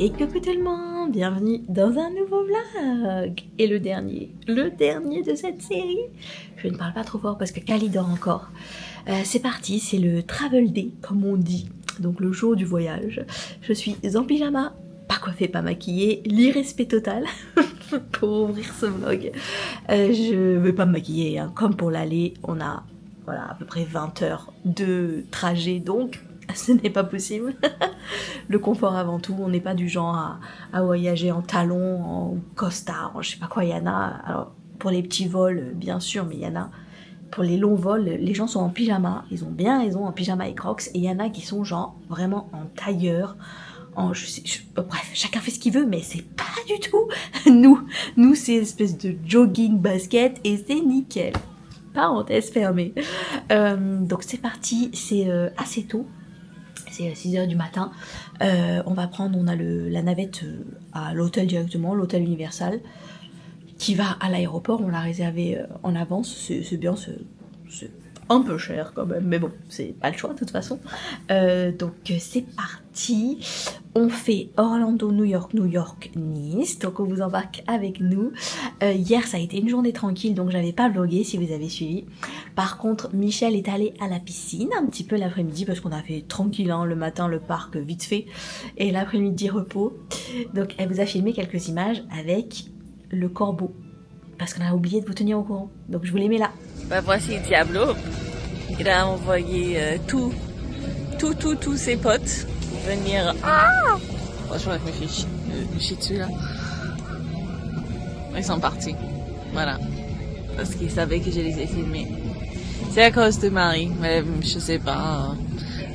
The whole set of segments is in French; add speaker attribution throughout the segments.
Speaker 1: Et coucou tout le monde, bienvenue dans un nouveau vlog. Et le dernier de cette série. Je ne parle pas trop fort parce que Kali dort encore. C'est parti, c'est le travel day comme on dit, donc le jour du voyage. Je suis en pyjama, pas coiffée, pas maquillée, l'irrespect total pour ouvrir ce vlog. Je vais pas me maquiller, hein. Comme pour l'aller, on a voilà, à peu près 20 heures de trajet, donc ce n'est pas possible. Le confort avant tout, on n'est pas du genre à voyager en talons, en costard, en je sais pas quoi, il y en a. Alors pour les petits vols, bien sûr, mais il y en a. Pour les longs vols, les gens sont en pyjama, ils ont bien raison, en pyjama et crocs, et il y en a qui sont genre vraiment en tailleur, bref, chacun fait ce qu'il veut, mais c'est pas du tout nous c'est une espèce de jogging basket, et c'est nickel. Parenthèse fermée. Donc c'est parti, c'est assez tôt. C'est 6h du matin. On a la navette à l'hôtel directement, l'hôtel Universal, qui va à l'aéroport. On l'a réservé en avance. C'est bien, c'est un peu cher quand même, mais bon, c'est pas le choix de toute façon. Donc c'est parti. On fait Orlando, New York, Nice. Donc on vous embarque avec nous. Hier ça a été une journée tranquille, donc j'avais pas vlogué si vous avez suivi. Par contre, Michel est allé à la piscine un petit peu l'après-midi parce qu'on a fait tranquille, hein, le matin le parc vite fait et l'après-midi repos. Donc elle vous a filmé quelques images avec le corbeau parce qu'on a oublié de vous tenir au courant. Donc je vous les mets là.
Speaker 2: Bah voici Diablo. Il a envoyé tous ses potes venir. Ah, franchement, je me chie dessus là. Ils sont partis. Voilà. Parce qu'ils savaient que je les ai filmés. C'est à cause de Marie, mais je sais pas.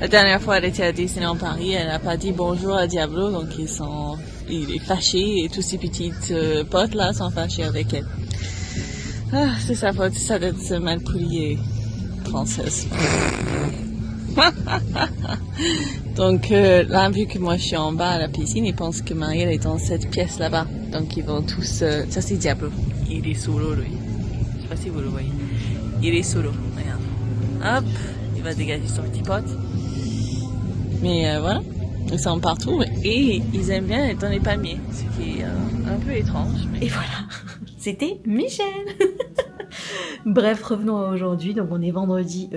Speaker 2: La dernière fois, elle était à Disneyland Paris, elle n'a pas dit bonjour à Diablo, donc il est fâché et tous ses petites potes là sont fâchés avec elle. Ah, c'est sa faute, ça doit être mal polié française. Donc là, vu que moi je suis en bas à la piscine, ils pensent que Marielle est dans cette pièce là-bas. Donc ils vont tous... ça c'est Diablo. Il est solo lui. Je sais pas si vous le voyez. Il est solo, regarde. Hop, il va dégager son petit pote. Mais voilà, ils sont partout et ils aiment bien être dans les palmiers. Ce qui est un peu étrange. Mais...
Speaker 1: Et voilà, c'était Michel. Bref, revenons à aujourd'hui. Donc on est vendredi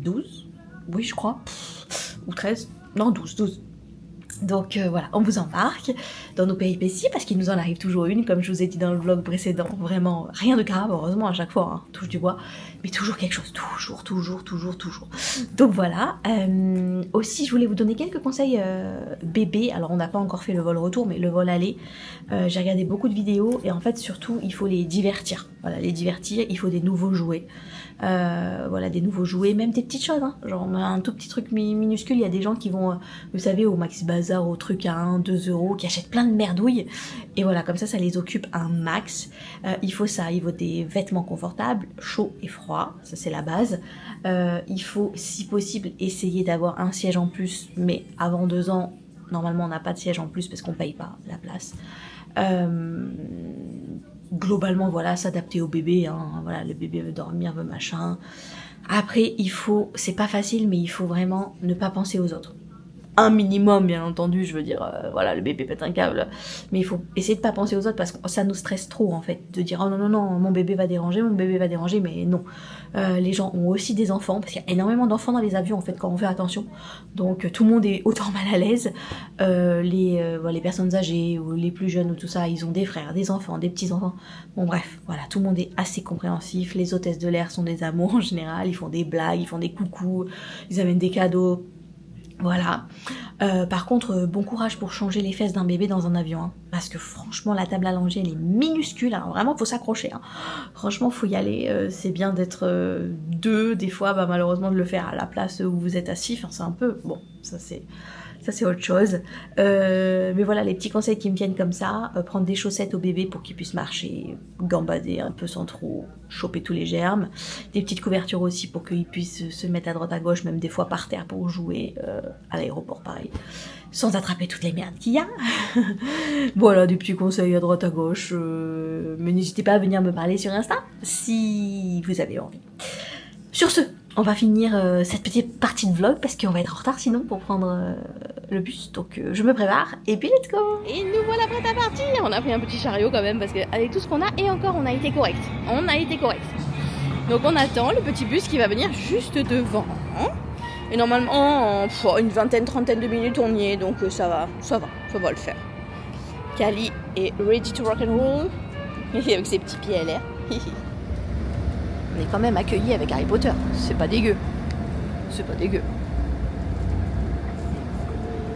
Speaker 1: 12, oui je crois, ou 13, non 12. Donc voilà, on vous embarque dans nos péripéties parce qu'il nous en arrive toujours une, comme je vous ai dit dans le vlog précédent. Vraiment rien de grave, heureusement à chaque fois, hein, touche du bois, mais toujours quelque chose, toujours. Donc voilà, aussi je voulais vous donner quelques conseils bébés. Alors on n'a pas encore fait le vol retour, mais le vol aller, j'ai regardé beaucoup de vidéos et en fait surtout il faut les divertir. Voilà, les divertir, il faut des nouveaux jouets. Voilà, des nouveaux jouets, même des petites choses, hein. Genre un tout petit truc minuscule. Il y a des gens qui vont, vous savez, au Maxi Bazar, au truc à 1, 2 euros, qui achètent plein de merdouilles, et voilà, comme ça les occupe un max. Il faut ça, il faut des vêtements confortables, chauds et froids, ça c'est la base. Il faut, si possible, essayer d'avoir un siège en plus, mais avant 2 ans, normalement on n'a pas de siège en plus parce qu'on paye pas la place. Globalement, voilà, s'adapter au bébé, hein, voilà, le bébé veut dormir, veut machin. Après, c'est pas facile, mais il faut vraiment ne pas penser aux autres. Un minimum, bien entendu, je veux dire, voilà, le bébé pète un câble, mais il faut essayer de pas penser aux autres parce que ça nous stresse trop, en fait, de dire, oh non, mon bébé va déranger, mais non. Les gens ont aussi des enfants, parce qu'il y a énormément d'enfants dans les avions, en fait, quand on fait attention, donc tout le monde est autant mal à l'aise. Les personnes âgées, ou les plus jeunes, ou tout ça, ils ont des frères, des enfants, des petits-enfants, bon bref, voilà, tout le monde est assez compréhensif. Les hôtesses de l'air sont des amours en général, ils font des blagues, ils font des coucous, ils amènent des cadeaux. Voilà. Par contre, bon courage pour changer les fesses d'un bébé dans un avion, hein, parce que franchement, la table à langer, elle est minuscule, alors vraiment, faut s'accrocher, hein. Franchement, faut y aller, c'est bien d'être 2, des fois, bah, malheureusement, de le faire à la place où vous êtes assis, enfin, c'est un peu, bon, ça c'est autre chose. Mais voilà, les petits conseils qui me viennent comme ça, prendre des chaussettes au bébé pour qu'il puisse marcher, gambader un peu sans trop choper tous les germes. Des petites couvertures aussi pour qu'il puisse se mettre à droite à gauche, même des fois par terre pour jouer, à l'aéroport pareil, sans attraper toutes les merdes qu'il y a. Voilà, des petits conseils à droite à gauche, mais n'hésitez pas à venir me parler sur Insta si vous avez envie. Sur ce, On va finir cette petite partie de vlog parce qu'on va être en retard sinon pour prendre le bus. Donc je me prépare et puis let's go. Et nous voilà prêts à partir. On a pris un petit chariot quand même parce qu'avec tout ce qu'on a et encore on a été correct. On a été correct. Donc on attend le petit bus qui va venir juste devant. Et normalement en une vingtaine, trentaine de minutes on y est. Donc ça va le faire. Kali est ready to rock and roll. Avec ses petits pieds à l'air. On est quand même accueillis avec Harry Potter, c'est pas dégueu. C'est pas dégueu.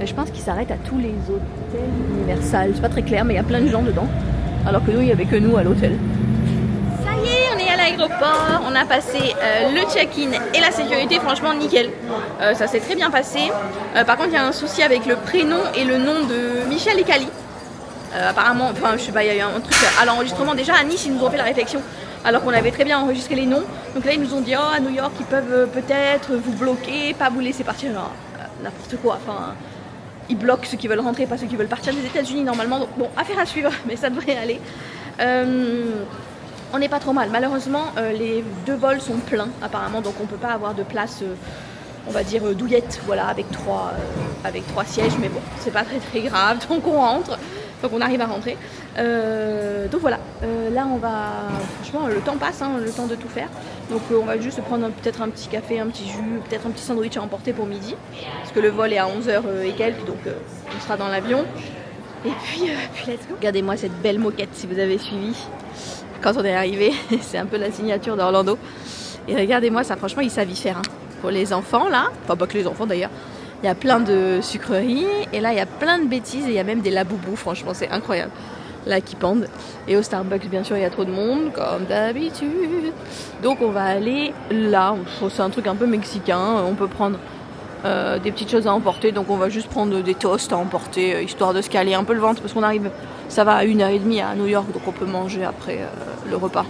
Speaker 1: Et je pense qu'ils s'arrêtent à tous les hôtels Universal. C'est pas très clair, mais il y a plein de gens dedans. Alors que nous, il n'y avait que nous à l'hôtel. Ça y est, on est à l'aéroport. On a passé le check-in et la sécurité, franchement nickel. Ça s'est très bien passé. Par contre, il y a un souci avec le prénom et le nom de Michel et Kali. Apparemment, enfin, je sais pas, il y a eu un truc à l'enregistrement. Déjà, à Nice, ils nous ont fait la réflexion. Alors qu'on avait très bien enregistré les noms. Donc là ils nous ont dit à New York ils peuvent peut-être vous bloquer, pas vous laisser partir, genre n'importe quoi, enfin ils bloquent ceux qui veulent rentrer, pas ceux qui veulent partir des États-Unis normalement. Donc bon, affaire à suivre, mais ça devrait aller. On n'est pas trop mal, malheureusement les 2 vols sont pleins apparemment, donc on peut pas avoir de place on va dire douillette, voilà, avec 3 sièges, mais bon, c'est pas très grave, donc on rentre. Donc on arrive à rentrer. Donc voilà, là on va... Franchement, le temps passe, le temps de tout faire. Donc on va juste prendre peut-être un petit café, un petit jus, peut-être un petit sandwich à emporter pour midi. Parce que le vol est à 11h et quelques, donc on sera dans l'avion. Et puis let's go. Regardez-moi cette belle moquette si vous avez suivi. Quand on est arrivé, c'est un peu la signature d'Orlando. Et regardez-moi ça, franchement ils savent y faire. Pour les enfants là, enfin pas que les enfants d'ailleurs. Il y a plein de sucreries et là il y a plein de bêtises et il y a même des laboubous, franchement c'est incroyable, là qui pendent. Et au Starbucks bien sûr il y a trop de monde comme d'habitude. Donc on va aller là, c'est un truc un peu mexicain, on peut prendre des petites choses à emporter. Donc on va juste prendre des toasts à emporter histoire de se caler un peu le ventre parce qu'on arrive, ça va à 1h30 à New York, donc on peut manger après le repas.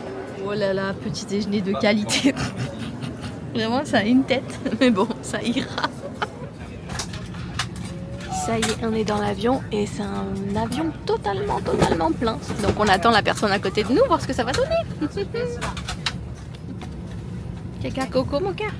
Speaker 1: Oh là là, petit déjeuner de qualité. Vraiment ça a une tête, mais bon ça ira. Ça y est, on est dans l'avion et c'est un avion totalement plein. Donc on attend la personne à côté de nous voir ce que ça va donner. Caca coco mon cœur.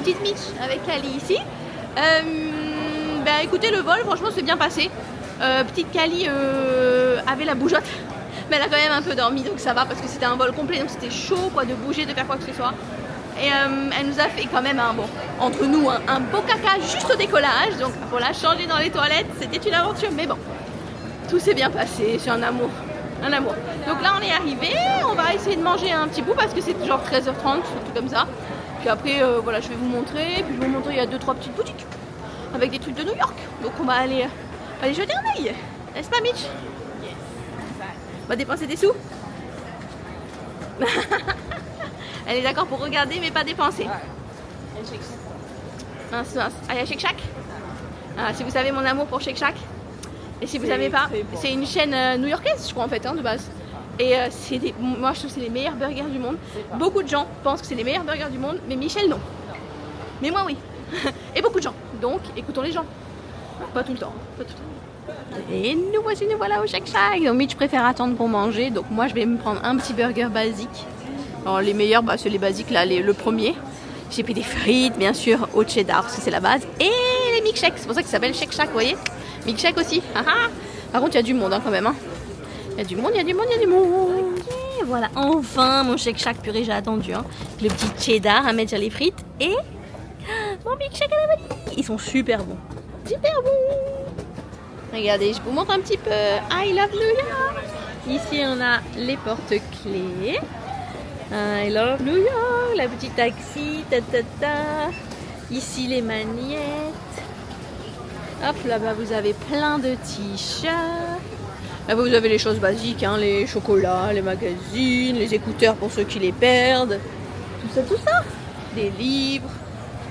Speaker 1: Petite Mitch avec Kali ici. Écoutez, le vol franchement c'est bien passé. Petite Kali avait la bougeotte, mais elle a quand même un peu dormi, donc ça va parce que c'était un vol complet, donc c'était chaud quoi, de bouger, de faire quoi que ce soit. Et elle nous a fait quand même entre nous un beau caca juste au décollage, donc pour la changer dans les toilettes, c'était une aventure, mais bon, tout s'est bien passé, c'est un amour. Donc là on est arrivé, on va essayer de manger un petit bout parce que c'est genre 13h30, un truc comme ça. Puis après, voilà, je vais vous montrer. Puis je vais vous montrer, il y a 2-3 petites boutiques avec des trucs de New York. Donc on va aller jeter un œil. N'est-ce pas, Mitch? On va dépenser des sous. Elle est d'accord pour regarder, mais pas dépenser. Mince. Ah, il y a Shake Shack. Si vous savez mon amour pour Shake Shack. Et si vous savez pas, c'est une chaîne new-yorkaise, je crois en fait, de base. Et moi je trouve que c'est les meilleurs burgers du monde. Beaucoup de gens pensent que c'est les meilleurs burgers du monde, mais Michel non. Mais moi oui. Et beaucoup de gens. Donc écoutons les gens. Pas tout le temps. Et nous voilà au Shake Shack. Donc Mitch préfère attendre pour manger. Donc moi je vais me prendre un petit burger basique. Alors les meilleurs, c'est les basiques là, le premier. J'ai pris des frites bien sûr au cheddar parce que c'est la base. Et les milkshakes, c'est pour ça que ça s'appelle Shake Shack, vous voyez. Milkshake aussi. Par contre il y a du monde quand même. Il y a du monde. Et voilà, enfin mon Shake Shack purée, j'ai attendu. Le petit cheddar à mettre sur les frites. Et mon milkshake à la vanille. Ils sont super bons. Regardez, je vous montre un petit peu. I love New York. Ici on a les porte-clés. I love New York, la petite taxi, ta ta ta. Ici les magnettes. Hop, là-bas vous avez plein de t-shirts. Là-bas vous avez les choses basiques, hein, les chocolats, les magazines, les écouteurs pour ceux qui les perdent. Tout ça, tout ça. Des livres,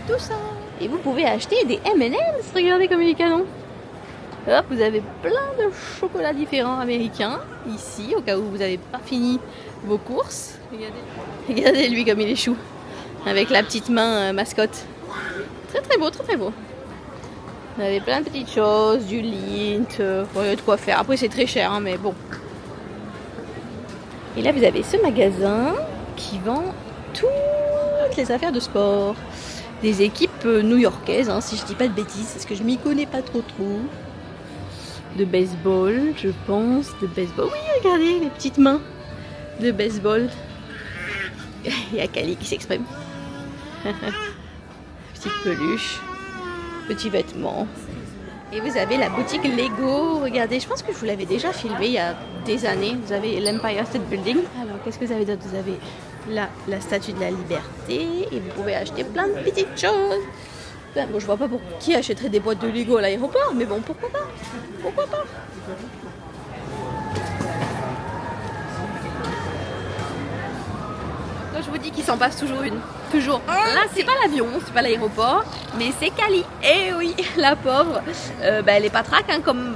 Speaker 1: tout ça. Et vous pouvez acheter des M&M's, regardez comme il est canon. Hop, vous avez plein de chocolats différents américains, ici, au cas où vous n'avez pas fini vos courses. Regardez lui comme il est chou, avec la petite main mascotte. Très très beau, très très beau. Vous avez plein de petites choses, du lint, il y a de quoi faire. Après c'est très cher, hein, mais bon. Et là vous avez ce magasin qui vend toutes les affaires de sport. Des équipes new-yorkaises, hein, si je dis pas de bêtises, parce que je m'y connais pas trop. De baseball, je pense, de baseball. Oui, regardez les petites mains de baseball. Il y a Kali qui s'exprime. Petite peluche, petits vêtements. Et vous avez la boutique Lego. Regardez, je pense que je vous l'avais déjà filmé il y a des années. Vous avez l'Empire State Building. Alors, qu'est-ce que vous avez d'autre? Vous avez là la statue de la liberté. Et vous pouvez acheter plein de petites choses. Bon, je vois pas pour qui achèterait des boîtes de Lego à l'aéroport, mais bon, pourquoi pas? Pourquoi pas? Là, je vous dis qu'il s'en passe toujours une. Toujours. Là, c'est pas l'avion, c'est pas l'aéroport, mais c'est Kali. Eh oui, la pauvre. Elle est pas traque, hein, comme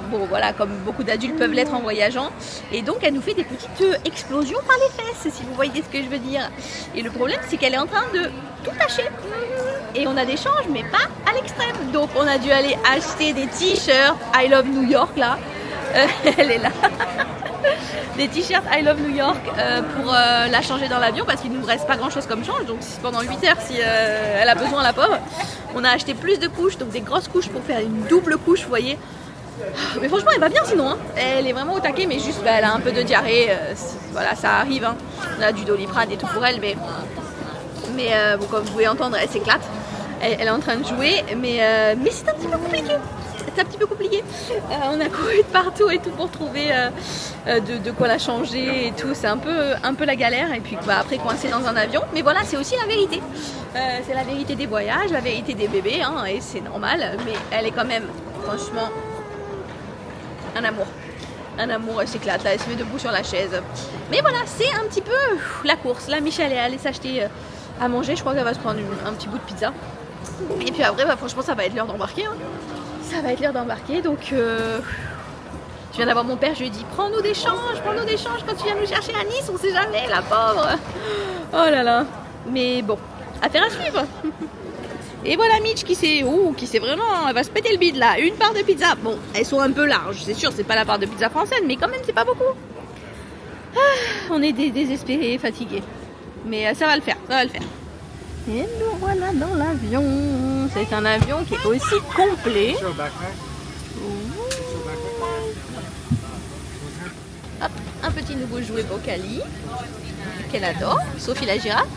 Speaker 1: beaucoup d'adultes peuvent l'être en voyageant. Et donc, elle nous fait des petites explosions par les fesses, si vous voyez ce que je veux dire. Et le problème, c'est qu'elle est en train de tout tâcher. Et on a des changes, mais pas à l'extrême. Donc, on a dû aller acheter des t-shirts I Love New York, là. Elle est là. Des t-shirts I Love New York pour la changer dans l'avion parce qu'il ne nous reste pas grand chose comme change, donc pendant 8 heures si elle a besoin, la pauvre. On a acheté plus de couches, donc des grosses couches pour faire une double couche, vous voyez. Mais franchement elle va bien sinon, hein. Elle est vraiment au taquet, mais juste elle a un peu de diarrhée, voilà, ça arrive, hein. On a du Doliprane et tout pour elle, mais bon, comme vous pouvez entendre, elle s'éclate. Elle est en train de jouer, mais c'est un petit peu compliqué. C'est un petit peu compliqué. On a couru de partout et tout pour trouver de quoi la changer et tout. C'est un peu la galère. Et puis après coincé dans un avion. Mais voilà, c'est aussi la vérité. C'est la vérité des voyages, la vérité des bébés. Hein, et c'est normal. Mais elle est quand même, franchement, un amour. Un amour, elle s'éclate. Là, elle se met debout sur la chaise. Mais voilà, c'est un petit peu la course. Là, Michel est allée s'acheter à manger. Je crois qu'elle va se prendre un petit bout de pizza. Et puis après, franchement, ça va être l'heure d'embarquer. Hein. Ça va être l'heure d'embarquer, donc je viens d'avoir mon père, je lui ai dit prends-nous des changes quand tu viens nous chercher à Nice, on sait jamais, la pauvre. Oh là là, mais bon, affaire à suivre. Et voilà Mitch qui sait vraiment, elle va se péter le bide là, une part de pizza. Bon, elles sont un peu larges, c'est sûr, c'est pas la part de pizza française, mais quand même c'est pas beaucoup. On est désespérés, fatigués, mais ça va le faire, ça va le faire. Et nous voilà dans l'avion. C'est un avion qui est aussi complet. Hop, un petit nouveau jouet pour Kali, qu'elle adore. Sophie la girafe.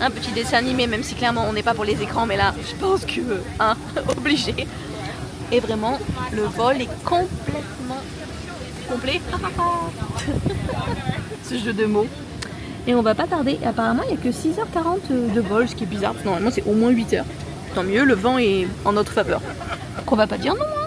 Speaker 1: Un petit dessin animé, même si clairement on n'est pas pour les écrans, mais là, je pense que, obligé. Et vraiment, le vol est complètement complet. Ce jeu de mots. Et on va pas tarder. Apparemment, il n'y a que 6h40 de vol, ce qui est bizarre. Normalement, c'est au moins 8h. Tant mieux, le vent est en notre faveur. Donc on va pas dire non, hein.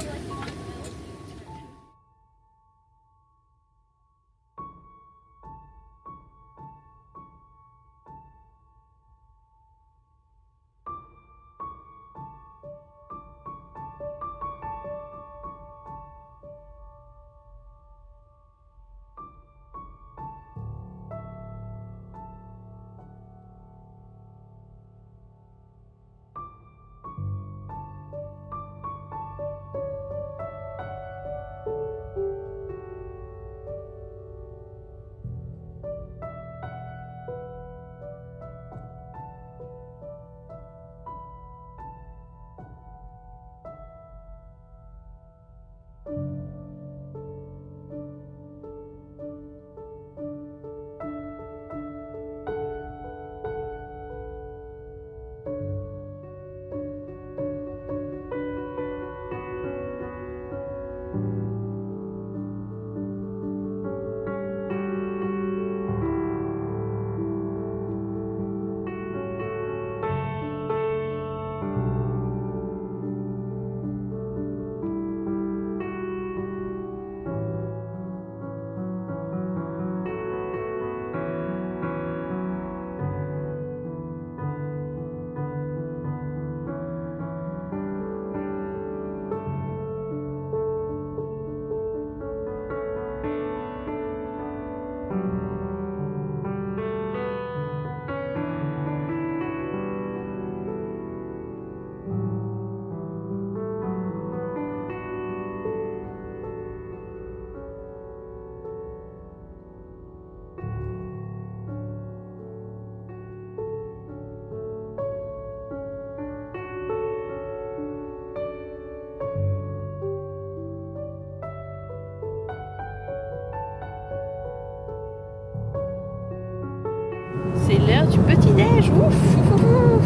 Speaker 1: l'heure du petit-déj. Ouf, ouf, ouf, ouf.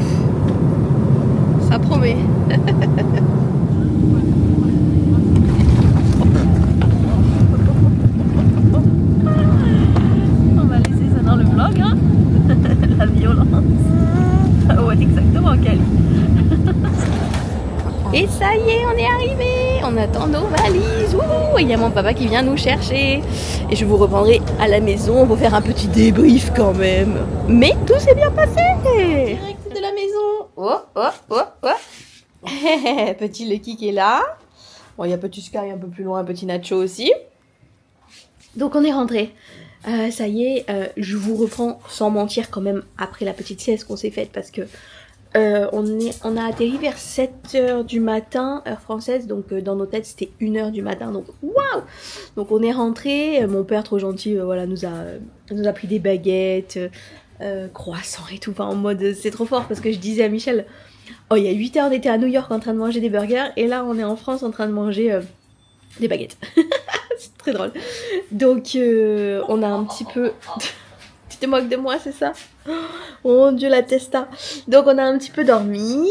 Speaker 1: Ça promet. On va laisser ça dans le vlog, hein. La violence. Ouais, exactement, Cali. Et ça y est, on est arrivé. On attend nos valises. Ouh, il y a mon papa qui vient nous chercher. Et je vous reprendrai à la maison. On va faire un petit débrief quand même. Mais tout s'est bien passé. Direct de la maison. Oh, oh, oh, oh. Petit Lucky qui est là. Bon, il y a petit Sky un peu plus loin, petit Nacho aussi. Donc on est rentré. Ça y est, je vous reprends sans mentir quand même après la petite sieste qu'on s'est faite parce que on a atterri vers 7h du matin, heure française, donc dans nos têtes c'était 1h du matin, donc waouh. Donc on est rentré, mon père trop gentil, voilà, nous a pris des baguettes, croissants et tout, enfin en mode c'est trop fort parce que je disais à Michel, oh il y a 8h on était à New York en train de manger des burgers et là on est en France en train de manger des baguettes. C'est très drôle. Donc on a un petit peu... Tu te moques de moi, c'est ça? Oh mon dieu, la testa. Donc on a un petit peu dormi.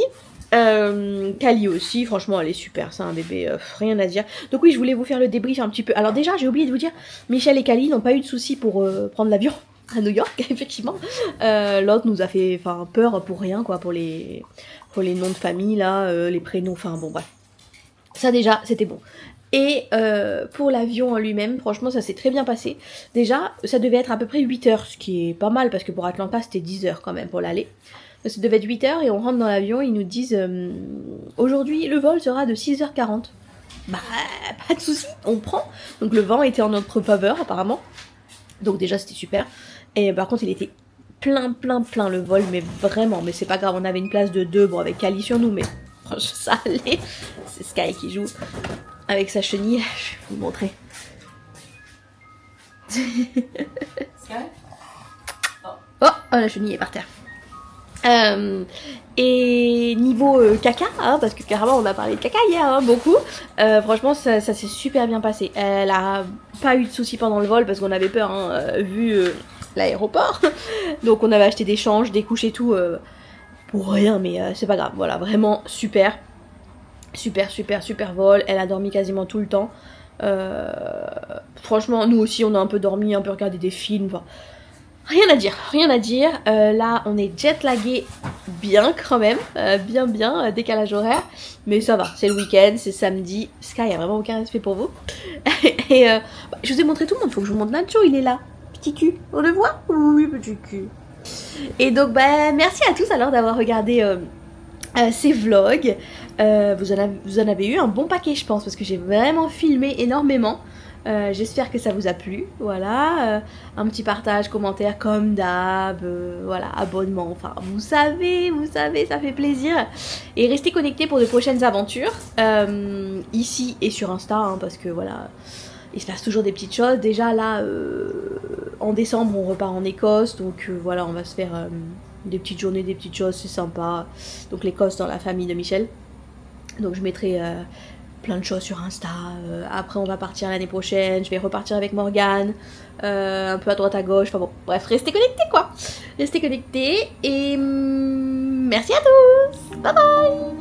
Speaker 1: Kali aussi, franchement elle est super, c'est un bébé, rien à dire. Donc oui, je voulais vous faire le débrief un petit peu. Alors déjà, j'ai oublié de vous dire, Michel et Kali n'ont pas eu de soucis pour prendre l'avion à New York, effectivement. L'autre nous a fait peur pour rien, quoi, pour les noms de famille, là, les prénoms, enfin bon, bref. Ça déjà, c'était bon. Et pour l'avion en lui-même, franchement, ça s'est très bien passé. Déjà, ça devait être à peu près 8h, ce qui est pas mal, parce que pour Atlanta, c'était 10h quand même pour l'aller. Ça devait être 8h, et on rentre dans l'avion, ils nous disent aujourd'hui, le vol sera de 6h40. Bah, pas de souci, on prend. Donc le vent était en notre faveur, apparemment. Donc déjà, c'était super. Et par contre, il était plein le vol, mais vraiment. Mais c'est pas grave, on avait une place de 2, bon, avec Kali sur nous, mais franchement, ça allait. C'est Sky qui joue. Avec sa chenille, je vais vous montrer. Oh, la chenille est par terre. Et niveau caca, hein, parce que carrément on a parlé de caca hier, hein, beaucoup. Franchement, ça s'est super bien passé. Elle a pas eu de soucis pendant le vol parce qu'on avait peur, hein, vu l'aéroport. Donc on avait acheté des changes, des couches et tout pour rien, mais c'est pas grave. Voilà, vraiment super. Super vol, elle a dormi quasiment tout le temps. Franchement, nous aussi on a un peu dormi, un peu regardé des films, enfin, rien à dire. Là on est jet lagué bien quand même, bien, décalage horaire, mais ça va, c'est le week-end, c'est samedi. Sky a vraiment aucun respect pour vous. Et je vous ai montré tout le monde, faut que je vous montre Nacho, il est là, petit cul, on le voit? Oui, petit cul. Et donc merci à tous alors d'avoir regardé ces vlogs. Vous en avez eu un bon paquet, je pense, parce que j'ai vraiment filmé énormément. J'espère que ça vous a plu. Voilà, un petit partage, commentaire comme d'hab, voilà, abonnement. Enfin, vous savez, ça fait plaisir. Et restez connectés pour de prochaines aventures ici et sur Insta, hein, parce que voilà, il se passe toujours des petites choses. Déjà là, en décembre, on repart en Écosse, donc voilà, on va se faire des petites journées, des petites choses, c'est sympa. Donc l'Écosse dans la famille de Michel. Donc je mettrai plein de choses sur Insta. Après on va partir l'année prochaine. Je vais repartir avec Morgane. Un peu à droite à gauche. Enfin bon, bref, restez connectés quoi. Restez connectés. Et merci à tous. Bye bye.